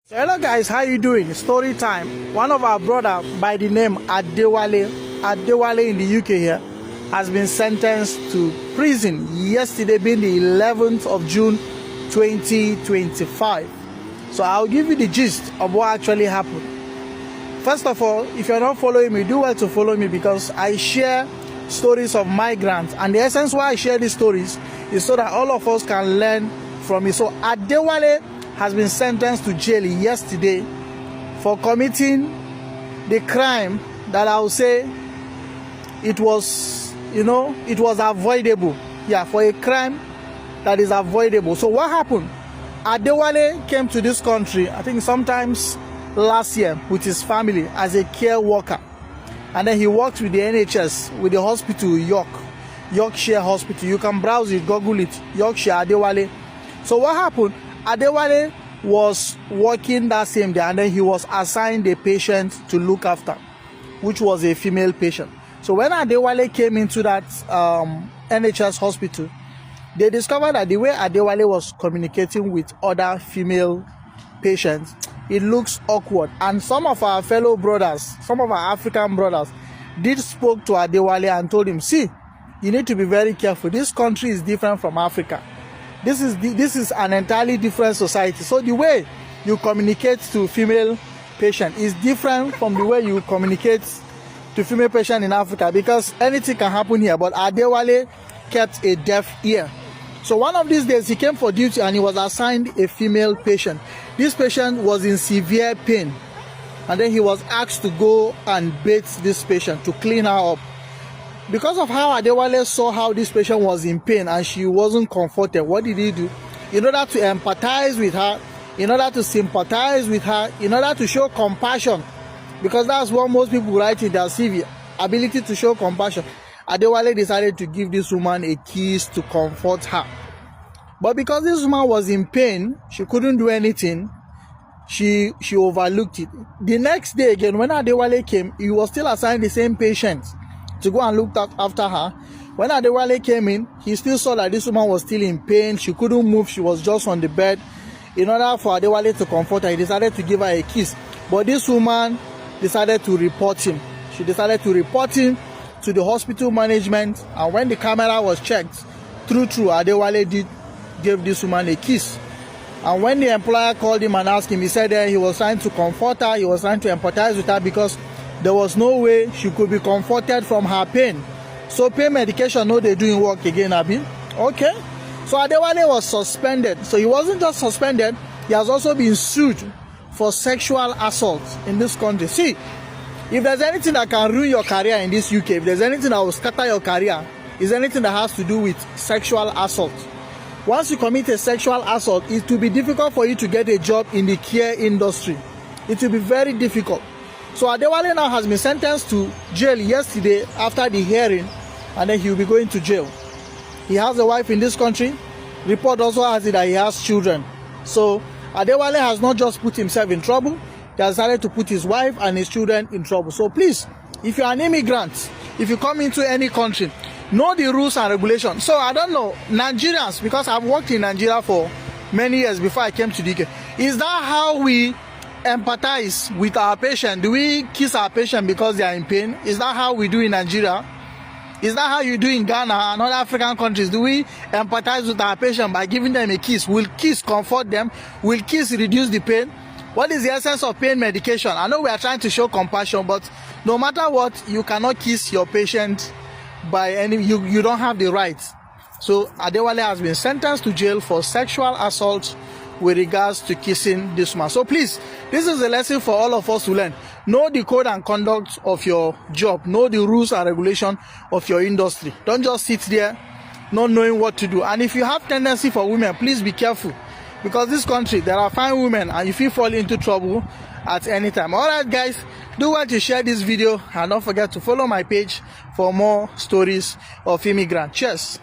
So hello guys, how you doing? Story time. One of our brother by the name Adewale in the UK here has been sentenced to prison yesterday, being the 11th of June 2025. So I'll give you the gist of what actually happened. First of all, if you're not following me, do well to follow me because I share stories of migrants, and the essence why I share these stories is so that all of us can learn from it. So Adewale has been sentenced to jail yesterday for committing the crime that I would say it was avoidable. Yeah, for a crime that is avoidable. So what happened? Adewale came to this country, I think sometimes last year, with his family as a care worker. And then he worked with the NHS, with the hospital, Yorkshire Hospital. You can browse it, Google it, Yorkshire Adewale. So what happened? Adewale was working that same day, and then he was assigned a patient to look after, which was a female patient. So when Adewale came into that NHS hospital, they discovered that the way Adewale was communicating with other female patients, it looks awkward. And some of our fellow brothers, some of our African brothers, did spoke to Adewale and told him, see, you need to be very careful. This country is different from Africa. This is an entirely different society. So the way you communicate to female patient is different from the way you communicate to female patient in Africa, because anything can happen here. But Adewale kept a deaf ear. So one of these days he came for duty and he was assigned a female patient. This patient was in severe pain, and then he was asked to go and bathe this patient, to clean her up. Because of how Adewale saw how this patient was in pain and she wasn't comforted, what did he do? In order to empathize with her, in order to sympathize with her, in order to show compassion, because that's what most people write in their CV, ability to show compassion, Adewale decided to give this woman a kiss to comfort her. But because this woman was in pain, she couldn't do anything, she overlooked it. The next day again, when Adewale came, he was still assigned the same patient to go and look after her. When Adewale came in, he still saw that this woman was still in pain. She couldn't move. She was just on the bed. In order for Adewale to comfort her, he decided to give her a kiss. But this woman decided to report him. She decided to report him to the hospital management. And when the camera was checked, through Adewale gave this woman a kiss. And when the employer called him and asked him, he said that he was trying to comfort her. He was trying to empathize with her because there was no way she could be comforted from her pain. So pain medication, no, they doing work again, Abi. Okay. So Adewale was suspended. So he wasn't just suspended, he has also been sued for sexual assault in this country. See, if there's anything that can ruin your career in this UK, if there's anything that will scatter your career, is anything that has to do with sexual assault. Once you commit a sexual assault, it will be difficult for you to get a job in the care industry. It will be very difficult. So Adewale now has been sentenced to jail yesterday after the hearing, and then he will be going to jail. He has a wife in this country. Report also has it that he has children. So Adewale has not just put himself in trouble, he has decided to put his wife and his children in trouble. So please, if you are an immigrant, if you come into any country, know the rules and regulations. So I don't know, Nigerians, because I've worked in Nigeria for many years before I came to the UK, is that how we empathize with our patient? Do we kiss our patient because they are in pain? Is that how we do in Nigeria? Is that how you do in Ghana and other African countries? Do we empathize with our patient by giving them a kiss? Will kiss comfort them? Will kiss reduce the pain? What is the essence of pain medication? I know we are trying to show compassion, but no matter what, you cannot kiss your patient by any, you don't have the right. So Adewale has been sentenced to jail for sexual assault with regards to kissing this man. So please, this is a lesson for all of us to learn. Know the code and conduct of your job. Know the rules and regulation of your industry. Don't just sit there not knowing what to do. And if you have tendency for women, please be careful, because this country, there are fine women and if you fall into trouble at any time. Alright guys, do well to share this video and don't forget to follow my page for more stories of immigrants. Cheers.